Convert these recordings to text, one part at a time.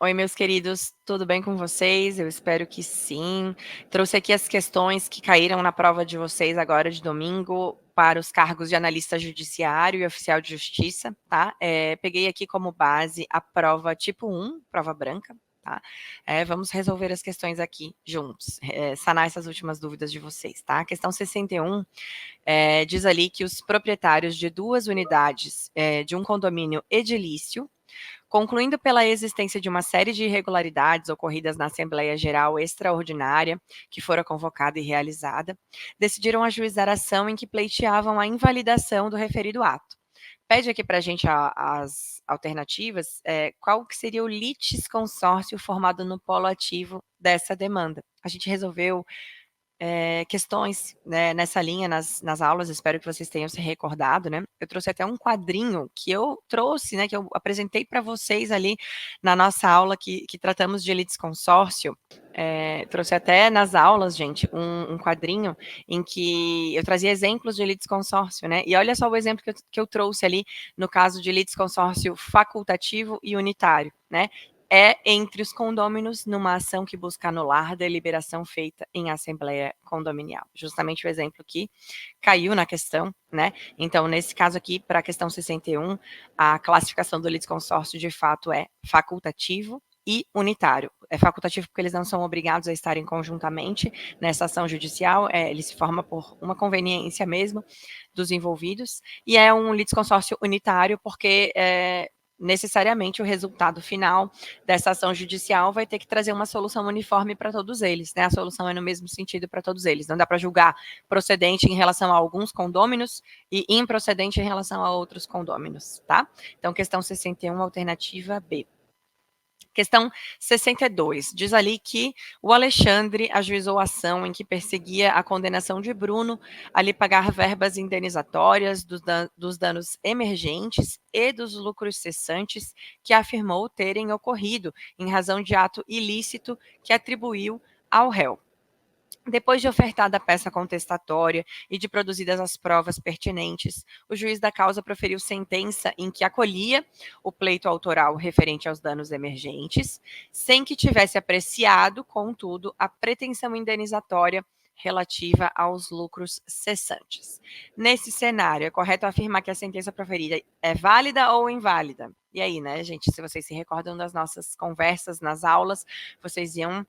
Oi, meus queridos, tudo bem com vocês? Eu espero que sim. Trouxe aqui as questões que caíram na prova de vocês agora de domingo para os cargos de analista judiciário e oficial de justiça, tá? Peguei aqui como base a prova tipo 1, prova branca, tá? Vamos resolver as questões aqui juntos, sanar essas últimas dúvidas de vocês, tá? A questão 61 diz ali que os proprietários de 2 unidades de um condomínio edilício, concluindo pela existência de uma série de irregularidades ocorridas na Assembleia Geral Extraordinária, que fora convocada e realizada, decidiram ajuizar a ação em que pleiteavam a invalidação do referido ato. Pede aqui para a gente as alternativas, qual que seria o litisconsórcio formado no polo ativo dessa demanda. A gente resolveu questões, né, nessa linha nas aulas, espero que vocês tenham se recordado, né? Eu trouxe até um quadrinho que eu trouxe, né, que eu apresentei para vocês ali na nossa aula que tratamos de litisconsórcio. Trouxe até nas aulas, gente, um quadrinho em que eu trazia exemplos de litisconsórcio, né? E olha só o exemplo que eu trouxe ali no caso de litisconsórcio facultativo e unitário, né? Entre os condôminos numa ação que busca anular deliberação feita em assembleia condominial. Justamente o exemplo que caiu na questão, né? Então, nesse caso aqui, para a questão 61, a classificação do litisconsórcio de fato é facultativo e unitário. É facultativo porque eles não são obrigados a estarem conjuntamente nessa ação judicial, ele se forma por uma conveniência mesmo dos envolvidos, e é um litisconsórcio unitário porque necessariamente o resultado final dessa ação judicial vai ter que trazer uma solução uniforme para todos eles, né? A solução é no mesmo sentido para todos eles. Não dá para julgar procedente em relação a alguns condôminos e improcedente em relação a outros condôminos, tá? Então, questão 61, alternativa B. Questão 62, diz ali que o Alexandre ajuizou a ação em que perseguia a condenação de Bruno a lhe pagar verbas indenizatórias dos danos emergentes e dos lucros cessantes que afirmou terem ocorrido em razão de ato ilícito que atribuiu ao réu. Depois de ofertada a peça contestatória e de produzidas as provas pertinentes, o juiz da causa proferiu sentença em que acolhia o pleito autoral referente aos danos emergentes, sem que tivesse apreciado, contudo, a pretensão indenizatória relativa aos lucros cessantes. Nesse cenário, é correto afirmar que a sentença proferida é válida ou inválida? E aí, né, gente, se vocês se recordam das nossas conversas nas aulas, vocês iam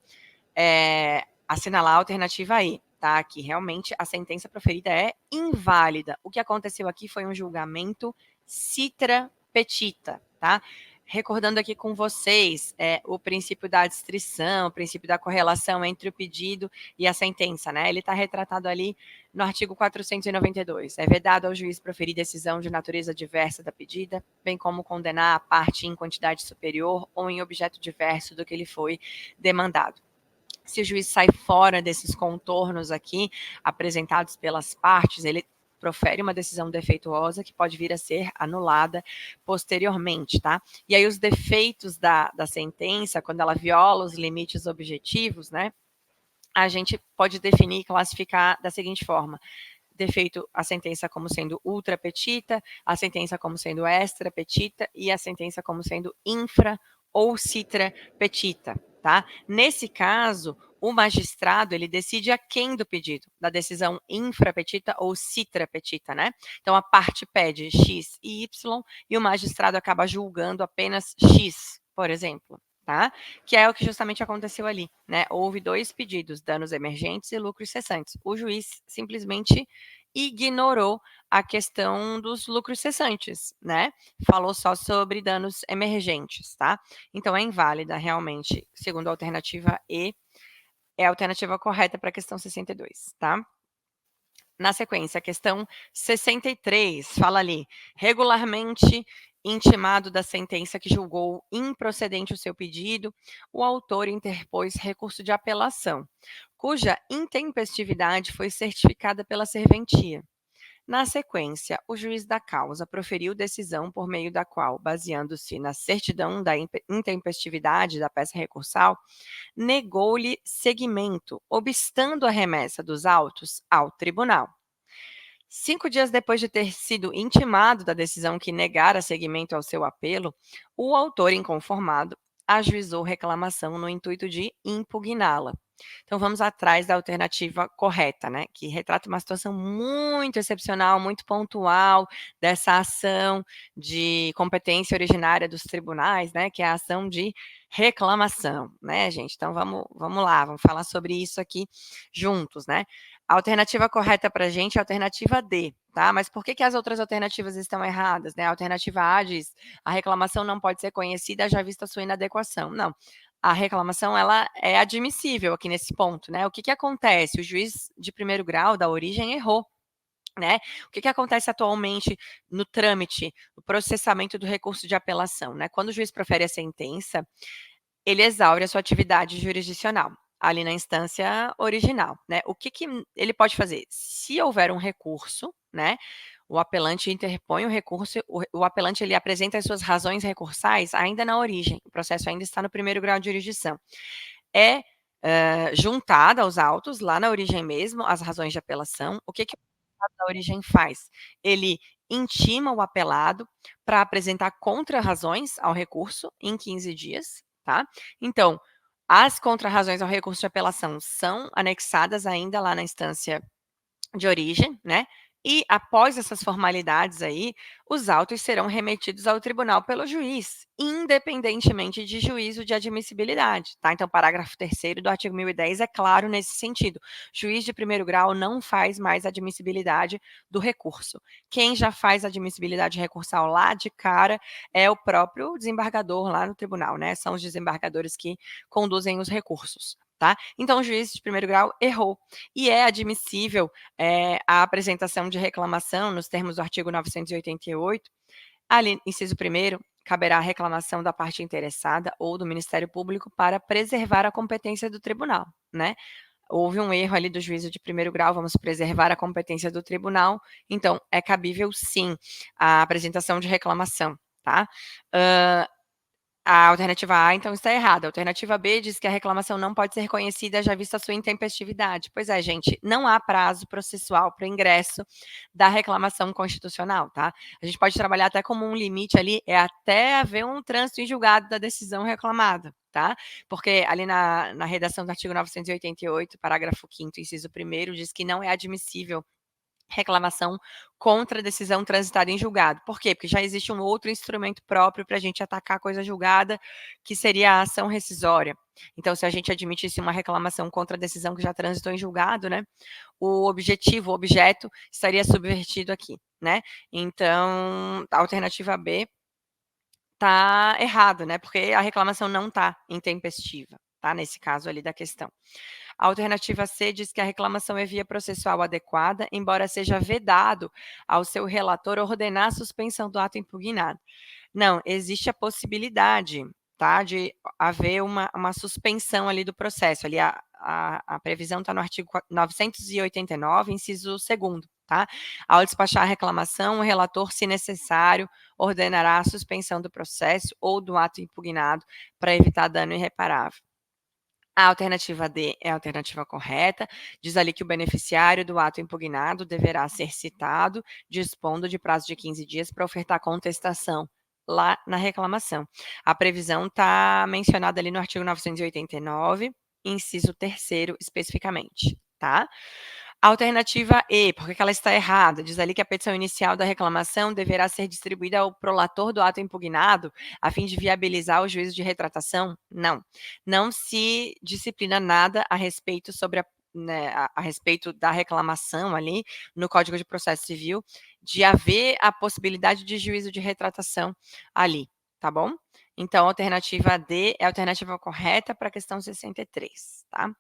assinalar a alternativa E, tá? Que realmente a sentença proferida é inválida. O que aconteceu aqui foi um julgamento citra petita, tá? Recordando aqui com vocês o princípio da adstrição, o princípio da correlação entre o pedido e a sentença, né? Ele está retratado ali no artigo 492. É vedado ao juiz proferir decisão de natureza diversa da pedida, bem como condenar a parte em quantidade superior ou em objeto diverso do que lhe foi demandado. Se o juiz sai fora desses contornos aqui apresentados pelas partes, ele profere uma decisão defeituosa que pode vir a ser anulada posteriormente, tá? E aí os defeitos da sentença, quando ela viola os limites objetivos, né, a gente pode definir e classificar da seguinte forma: defeito a sentença como sendo ultra petita, a sentença como sendo extra petita e a sentença como sendo infra ou citra petita, tá? Nesse caso, o magistrado, ele decide a quem do pedido, da decisão infrapetita ou citrapetita, né? Então, a parte pede X e Y e o magistrado acaba julgando apenas X, por exemplo, tá? Que é o que justamente aconteceu ali, né? Houve 2 pedidos, danos emergentes e lucros cessantes. O juiz simplesmente ignorou a questão dos lucros cessantes, né? Falou só sobre danos emergentes, tá? Então é inválida realmente, segundo a alternativa E, é a alternativa correta para a questão 62, tá? Na sequência, a questão 63 fala ali: regularmente intimado da sentença que julgou improcedente o seu pedido, o autor interpôs recurso de apelação, cuja intempestividade foi certificada pela serventia. Na sequência, o juiz da causa proferiu decisão por meio da qual, baseando-se na certidão da intempestividade da peça recursal, negou-lhe seguimento, obstando a remessa dos autos ao tribunal. 5 dias depois de ter sido intimado da decisão que negara seguimento ao seu apelo, o autor inconformado ajuizou reclamação no intuito de impugná-la. Então vamos atrás da alternativa correta, né, que retrata uma situação muito excepcional, muito pontual dessa ação de competência originária dos tribunais, né, que é a ação de reclamação, né, gente? Então vamos lá, vamos falar sobre isso aqui juntos, né? A alternativa correta para a gente é a alternativa D, tá? Mas por que as outras alternativas estão erradas, né? A alternativa A diz: a reclamação não pode ser conhecida, já vista sua inadequação. Não, a reclamação ela é admissível aqui nesse ponto, né? O que acontece? O juiz de primeiro grau da origem errou, né? O que acontece atualmente no trâmite, no processamento do recurso de apelação, né? Quando o juiz profere a sentença, ele exaure a sua atividade jurisdicional ali na instância original, né? O que ele pode fazer? Se houver um recurso, né? O apelante interpõe o recurso, o apelante ele apresenta as suas razões recursais ainda na origem, o processo ainda está no primeiro grau de jurisdição. É juntada aos autos, lá na origem mesmo, as razões de apelação. O que o advogado da origem faz? Ele intima o apelado para apresentar contrarrazões ao recurso em 15 dias, tá? Então, as contrarrazões ao recurso de apelação são anexadas ainda lá na instância de origem, né? E após essas formalidades aí, os autos serão remetidos ao tribunal pelo juiz, independentemente de juízo de admissibilidade, tá? Então, parágrafo 3º do artigo 1010 é claro nesse sentido. Juiz de primeiro grau não faz mais admissibilidade do recurso. Quem já faz admissibilidade recursal lá de cara é o próprio desembargador lá no tribunal, né? São os desembargadores que conduzem os recursos, tá? Então, o juiz de primeiro grau errou e é admissível a apresentação de reclamação nos termos do artigo 988, ali, inciso 1º, caberá a reclamação da parte interessada ou do Ministério Público para preservar a competência do tribunal, né? Houve um erro ali do juízo de primeiro grau, vamos preservar a competência do tribunal, então é cabível sim a apresentação de reclamação, tá? A alternativa A, então, está errada. A alternativa B diz que a reclamação não pode ser conhecida, já vista a sua intempestividade. Pois é, gente, não há prazo processual para o ingresso da reclamação constitucional, tá? A gente pode trabalhar até como um limite ali, é até haver um trânsito em julgado da decisão reclamada, tá? Porque ali na redação do artigo 988, parágrafo 5º, inciso 1º, diz que não é admissível reclamação contra a decisão transitada em julgado. Por quê? Porque já existe um outro instrumento próprio para a gente atacar a coisa julgada, que seria a ação rescisória. Então, se a gente admitisse uma reclamação contra a decisão que já transitou em julgado, né, o objetivo, o objeto, estaria subvertido aqui, né? Então, a alternativa B tá errado, né? Porque a reclamação não está intempestiva, tá? Nesse caso ali da questão. A alternativa C diz que a reclamação é via processual adequada, embora seja vedado ao seu relator ordenar a suspensão do ato impugnado. Não, existe a possibilidade, tá, de haver uma suspensão ali do processo. Ali a previsão está no artigo 989, inciso 2º, tá? Ao despachar a reclamação, o relator, se necessário, ordenará a suspensão do processo ou do ato impugnado para evitar dano irreparável. A alternativa D é a alternativa correta, diz ali que o beneficiário do ato impugnado deverá ser citado, dispondo de prazo de 15 dias para ofertar contestação lá na reclamação. A previsão está mencionada ali no artigo 989, inciso 3º especificamente, tá? Alternativa E, por que ela está errada? Diz ali que a petição inicial da reclamação deverá ser distribuída ao prolator do ato impugnado, a fim de viabilizar o juízo de retratação? Não. Não se disciplina nada a respeito sobre né, a respeito da reclamação ali no Código de Processo Civil, de haver a possibilidade de juízo de retratação ali, tá bom? Então, a alternativa D é a alternativa correta para a questão 63, tá?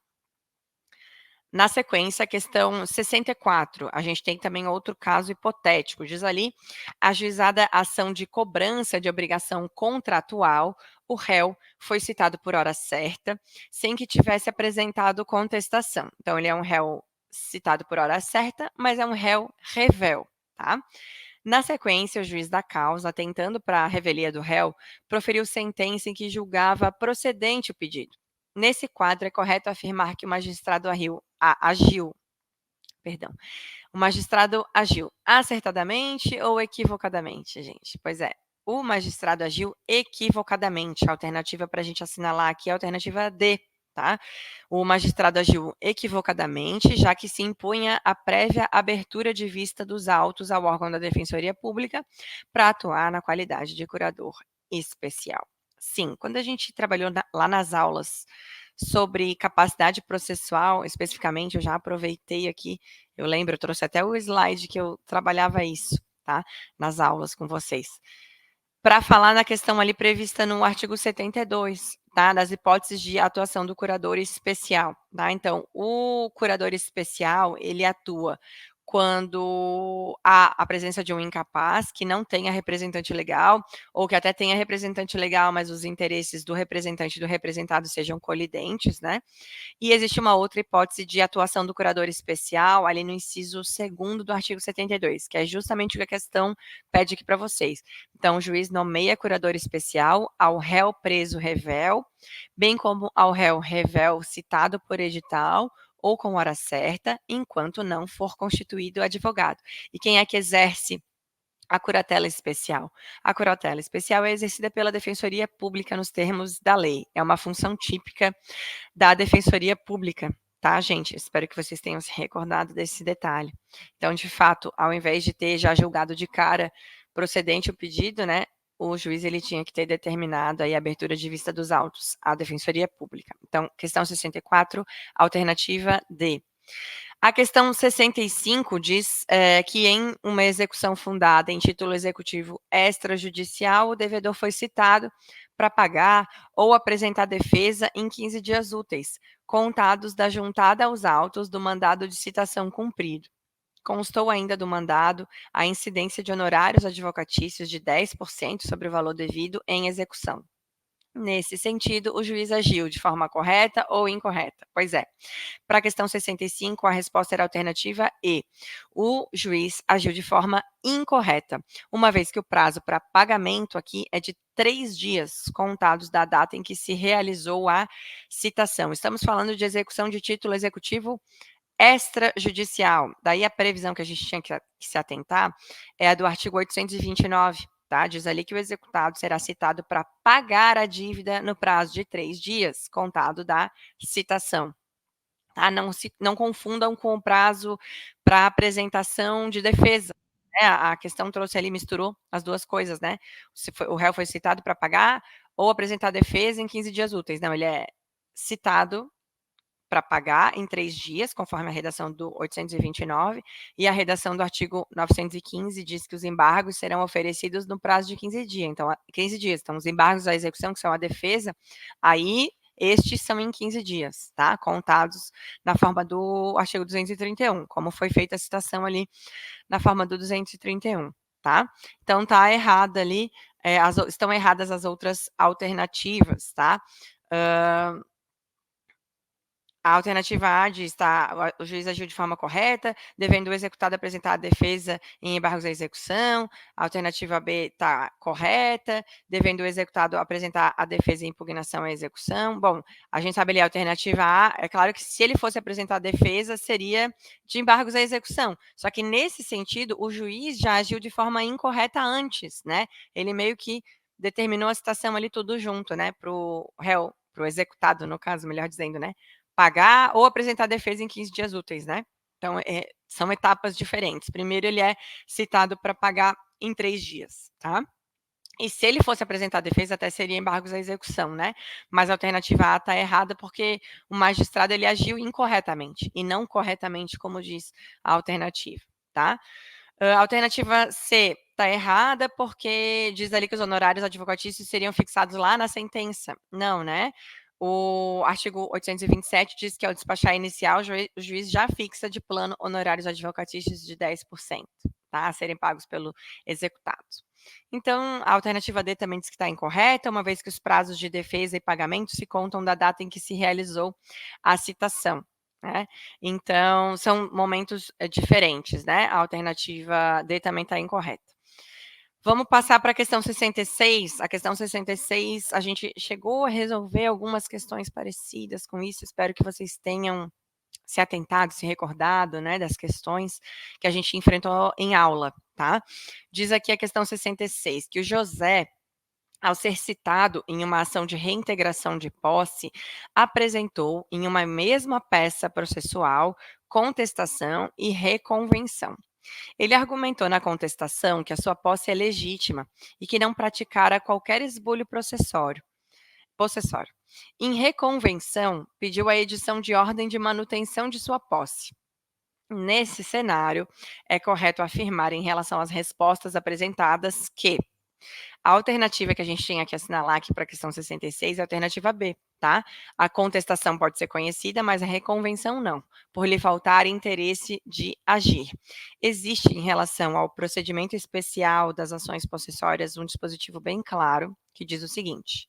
Na sequência, a questão 64, a gente tem também outro caso hipotético. Diz ali, ajuizada a ação de cobrança de obrigação contratual, o réu foi citado por hora certa, sem que tivesse apresentado contestação. Então, ele é um réu citado por hora certa, mas é um réu revel, tá? Na sequência, o juiz da causa, atentando para a revelia do réu, proferiu sentença em que julgava procedente o pedido. Nesse quadro, é correto afirmar que o magistrado agiu, perdão, o magistrado agiu acertadamente ou equivocadamente, gente? Pois é, o magistrado agiu equivocadamente. A alternativa para a gente assinalar aqui é a alternativa D, tá? O magistrado agiu equivocadamente, já que se impunha a prévia abertura de vista dos autos ao órgão da Defensoria Pública para atuar na qualidade de curador especial. Sim, quando a gente trabalhou lá nas aulas sobre capacidade processual, especificamente, eu já aproveitei aqui, eu lembro, eu trouxe até o slide que eu trabalhava isso, tá? Nas aulas com vocês. Para falar na questão ali prevista no artigo 72, tá? Das hipóteses de atuação do curador especial, tá? Então, o curador especial, ele atua quando há a presença de um incapaz que não tenha representante legal, ou que até tenha representante legal, mas os interesses do representante e do representado sejam colidentes, né? E existe uma outra hipótese de atuação do curador especial, ali no inciso 2º do artigo 72, que é justamente o que a questão pede aqui para vocês. Então, o juiz nomeia curador especial ao réu preso revel, bem como ao réu revel citado por edital ou com hora certa, enquanto não for constituído advogado. E quem é que exerce a curatela especial? A curatela especial é exercida pela Defensoria Pública nos termos da lei. É uma função típica da Defensoria Pública, tá, gente? Espero que vocês tenham se recordado desse detalhe. Então, de fato, ao invés de ter já julgado de cara procedente o pedido, né, o juiz ele tinha que ter determinado aí a abertura de vista dos autos à Defensoria Pública. Então, questão 64, alternativa D. A questão 65 diz que em uma execução fundada em título executivo extrajudicial, o devedor foi citado para pagar ou apresentar defesa em 15 dias úteis, contados da juntada aos autos do mandado de citação cumprido. Constou ainda do mandado a incidência de honorários advocatícios de 10% sobre o valor devido em execução. Nesse sentido, o juiz agiu de forma correta ou incorreta? Pois é. Para a questão 65, a resposta era a alternativa E. O juiz agiu de forma incorreta, uma vez que o prazo para pagamento aqui é de 3 dias, contados da data em que se realizou a citação. Estamos falando de execução de título executivo extrajudicial. Daí a previsão que a gente tinha que se atentar é a do artigo 829, tá? Diz ali que o executado será citado para pagar a dívida no prazo de 3 dias, contado da citação. Tá? Não confundam com o prazo para apresentação de defesa. Né? A questão trouxe ali, misturou as duas coisas, né? O réu foi citado para pagar ou apresentar defesa em 15 dias úteis. Não, ele é citado para pagar em 3 dias, conforme a redação do 829, e a redação do artigo 915 diz que os embargos serão oferecidos no prazo de 15 dias. Então, 15 dias. Então, os embargos à execução, que são a defesa, aí estes são em 15 dias, tá? Contados na forma do artigo 231, como foi feita a citação ali na forma do 231, tá? Então, tá errada ali, estão erradas as outras alternativas, tá? A alternativa A diz, tá, o juiz agiu de forma correta, devendo o executado apresentar a defesa em embargos à execução. A alternativa B está correta, devendo o executado apresentar a defesa em impugnação à execução. Bom, a gente sabe ali a alternativa A, é claro que se ele fosse apresentar a defesa, seria de embargos à execução. Só que nesse sentido, o juiz já agiu de forma incorreta antes, né? Ele meio que determinou a citação ali tudo junto, né, para o réu, para o executado, no caso, melhor dizendo, né? Pagar ou apresentar defesa em 15 dias úteis, né? Então, são etapas diferentes. Primeiro, ele é citado para pagar em 3 dias, tá? E se ele fosse apresentar defesa, até seria embargos à execução, né? Mas a alternativa A está errada porque o magistrado ele agiu incorretamente e não corretamente, como diz a alternativa, tá? A alternativa C está errada porque diz ali que os honorários advocatícios seriam fixados lá na sentença. Não, né? O artigo 827 diz que ao despachar inicial, o juiz já fixa de plano honorários advocatícios de 10%, tá? A serem pagos pelo executado. Então, a alternativa D também diz que está incorreta, uma vez que os prazos de defesa e pagamento se contam da data em que se realizou a citação. Né? Então, são momentos diferentes, né? A alternativa D também está incorreta. Vamos passar para a questão 66. A questão 66, a gente chegou a resolver algumas questões parecidas com isso. Espero que vocês tenham se atentado, se recordado, né, das questões que a gente enfrentou em aula, tá? Diz aqui a questão 66, que o José, ao ser citado em uma ação de reintegração de posse, apresentou em uma mesma peça processual contestação e reconvenção. Ele argumentou na contestação que a sua posse é legítima e que não praticara qualquer esbulho possessório. Em reconvenção, pediu a edição de ordem de manutenção de sua posse. Nesse cenário, é correto afirmar em relação às respostas apresentadas que a alternativa que a gente tem aqui assinalar aqui para a questão 66 é a alternativa B, tá? A contestação pode ser conhecida, mas a reconvenção não, por lhe faltar interesse de agir. Existe em relação ao procedimento especial das ações possessórias um dispositivo bem claro que diz o seguinte: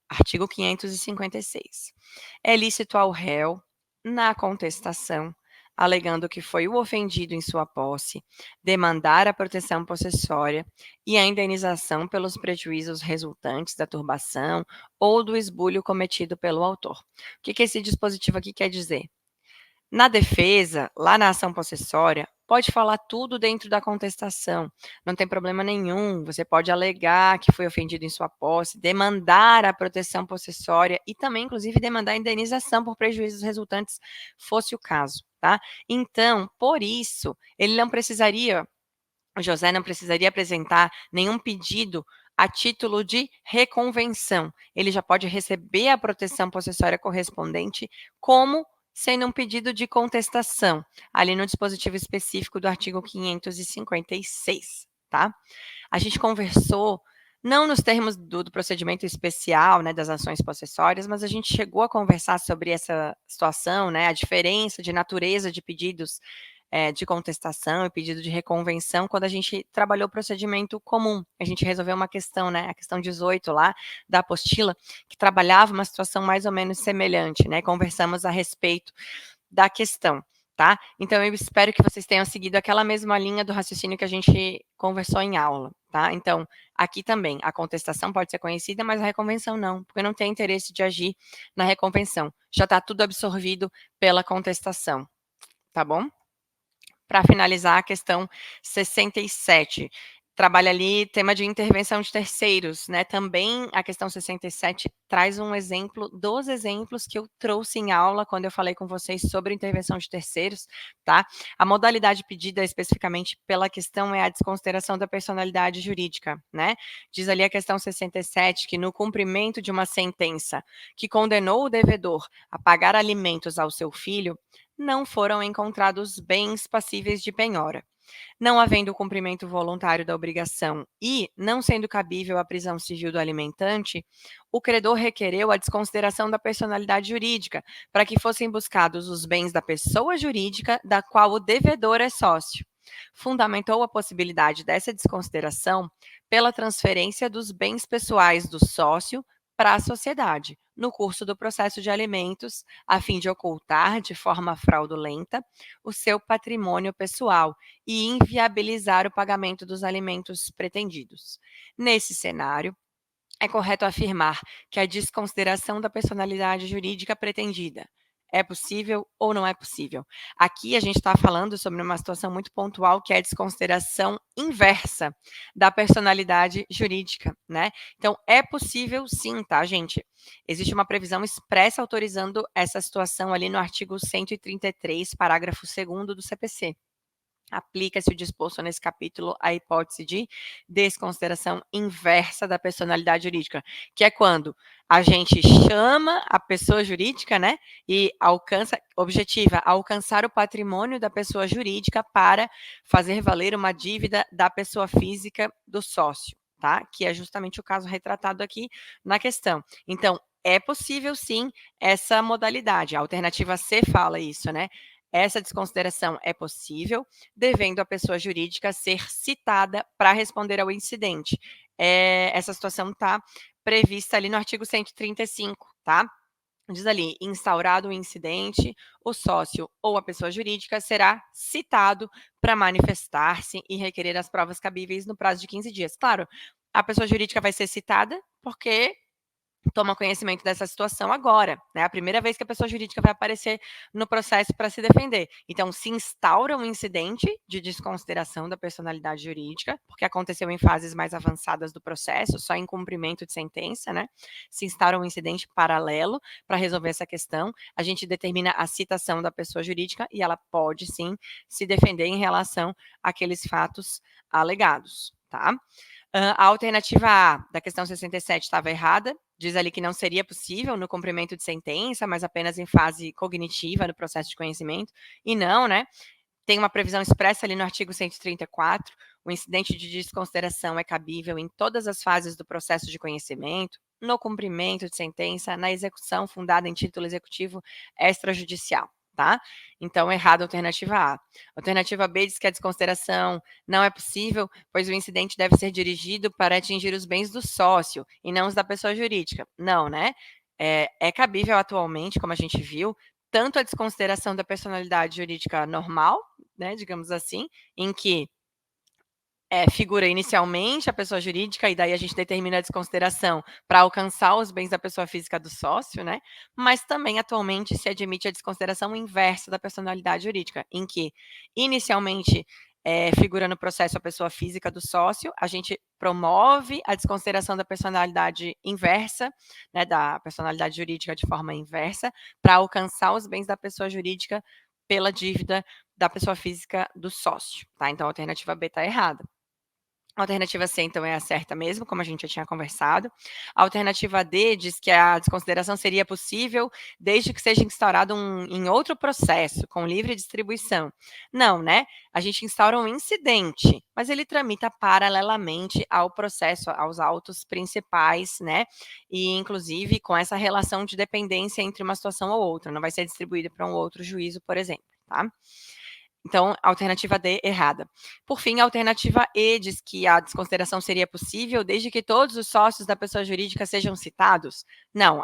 artigo 556. É lícito ao réu, na contestação, alegando que foi o ofendido em sua posse, demandar a proteção possessória e a indenização pelos prejuízos resultantes da turbação ou do esbulho cometido pelo autor. O que esse dispositivo aqui quer dizer? Na defesa, lá na ação possessória, pode falar tudo dentro da contestação, não tem problema nenhum. Você pode alegar que foi ofendido em sua posse, demandar a proteção possessória e também, inclusive, demandar a indenização por prejuízos resultantes, fosse o caso, tá? Então, por isso, ele não precisaria, o José não precisaria apresentar nenhum pedido a título de reconvenção. Ele já pode receber a proteção possessória correspondente como sendo um pedido de contestação, ali no dispositivo específico do artigo 556, tá? A gente conversou, não nos termos do procedimento especial, né, das ações possessórias, mas a gente chegou a conversar sobre essa situação, né, a diferença de natureza de pedidos de contestação e pedido de reconvenção quando a gente trabalhou o procedimento comum. A gente resolveu uma questão, né, a questão 18 lá da apostila, que trabalhava uma situação mais ou menos semelhante, né? Conversamos a respeito da questão, tá? Então eu espero que vocês tenham seguido aquela mesma linha do raciocínio que a gente conversou em aula, tá? Então, aqui também, a contestação pode ser conhecida, mas a reconvenção não, porque não tem interesse de agir na reconvenção. Já está tudo absorvido pela contestação, tá bom? Para finalizar, a questão 67, trabalha ali tema de intervenção de terceiros, né? Também a questão 67 traz um exemplo dos exemplos que eu trouxe em aula quando eu falei com vocês sobre intervenção de terceiros, tá? A modalidade pedida especificamente pela questão é a desconsideração da personalidade jurídica, né? Diz ali a questão 67 que no cumprimento de uma sentença que condenou o devedor a pagar alimentos ao seu filho, não foram encontrados bens passíveis de penhora. Não havendo o cumprimento voluntário da obrigação e não sendo cabível a prisão civil do alimentante, o credor requereu a desconsideração da personalidade jurídica, para que fossem buscados os bens da pessoa jurídica da qual o devedor é sócio. Fundamentou a possibilidade dessa desconsideração pela transferência dos bens pessoais do sócio para a sociedade, no curso do processo de alimentos, a fim de ocultar de forma fraudulenta o seu patrimônio pessoal e inviabilizar o pagamento dos alimentos pretendidos. Nesse cenário, é correto afirmar que a desconsideração da personalidade jurídica pretendida é possível ou não é possível. Aqui a gente está falando sobre uma situação muito pontual, que é a desconsideração inversa da personalidade jurídica, né? Então, é possível sim, tá, gente? Existe uma previsão expressa autorizando essa situação ali no artigo 133, parágrafo 2º do CPC. Aplica-se o disposto nesse capítulo à hipótese de desconsideração inversa da personalidade jurídica, que é quando a gente chama a pessoa jurídica, né, e objetiva alcançar o patrimônio da pessoa jurídica para fazer valer uma dívida da pessoa física do sócio, tá? Que é justamente o caso retratado aqui na questão. Então, é possível sim essa modalidade. A alternativa C fala isso, né? Essa desconsideração é possível, devendo a pessoa jurídica ser citada para responder ao incidente. Essa situação está prevista ali no artigo 135, tá? Diz ali, instaurado o incidente, o sócio ou a pessoa jurídica será citado para manifestar-se e requerer as provas cabíveis no prazo de 15 dias. Claro, a pessoa jurídica vai ser citada porque toma conhecimento dessa situação agora, né? A primeira vez que a pessoa jurídica vai aparecer no processo para se defender. Então, se instaura um incidente de desconsideração da personalidade jurídica, porque aconteceu em fases mais avançadas do processo, só em cumprimento de sentença, né? Se instaura um incidente paralelo para resolver essa questão. A gente determina a citação da pessoa jurídica e ela pode sim se defender em relação àqueles fatos alegados, tá? A alternativa A da questão 67 estava errada, diz ali que não seria possível no cumprimento de sentença, mas apenas em fase cognitiva, no processo de conhecimento, e não, né? Tem uma previsão expressa ali no artigo 134, o incidente de desconsideração é cabível em todas as fases do processo de conhecimento, no cumprimento de sentença, na execução fundada em título executivo extrajudicial, tá? Então, errado a alternativa A. Alternativa B diz que a desconsideração não é possível, pois o incidente deve ser dirigido para atingir os bens do sócio e não os da pessoa jurídica. Não, né? É cabível atualmente, como a gente viu, tanto a desconsideração da personalidade jurídica normal, né, digamos assim, em que figura inicialmente a pessoa jurídica, e daí a gente determina a desconsideração para alcançar os bens da pessoa física do sócio, né? Mas também atualmente se admite a desconsideração inversa da personalidade jurídica, em que inicialmente figura no processo a pessoa física do sócio, a gente promove a desconsideração da personalidade inversa, né, da personalidade jurídica de forma inversa, para alcançar os bens da pessoa jurídica pela dívida da pessoa física do sócio, tá? Então a alternativa B está errada. A alternativa C, então, é a certa mesmo, como a gente já tinha conversado. A alternativa D diz que a desconsideração seria possível desde que seja instaurado em outro processo, com livre distribuição. Não, né? A gente instaura um incidente, mas ele tramita paralelamente ao processo, aos autos principais, né? E, inclusive, com essa relação de dependência entre uma situação ou outra. Não vai ser distribuído para um outro juízo, por exemplo, tá? Então, alternativa D, errada. Por fim, a alternativa E diz que a desconsideração seria possível desde que todos os sócios da pessoa jurídica sejam citados. Não,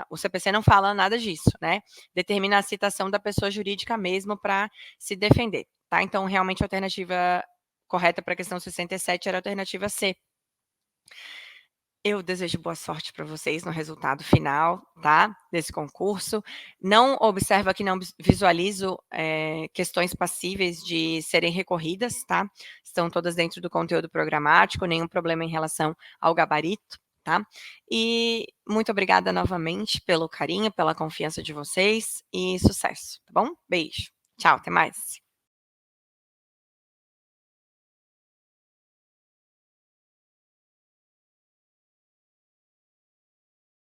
o CPC não fala nada disso, né? Determina a citação da pessoa jurídica mesmo para se defender, tá? Então, realmente, a alternativa correta para a questão 67 era a alternativa C. Eu desejo boa sorte para vocês no resultado final, tá, desse concurso. Não observa que não visualizo questões passíveis de serem recorridas, tá? Estão todas dentro do conteúdo programático, nenhum problema em relação ao gabarito, tá? E muito obrigada novamente pelo carinho, pela confiança de vocês e sucesso, tá bom? Beijo. Tchau, até mais.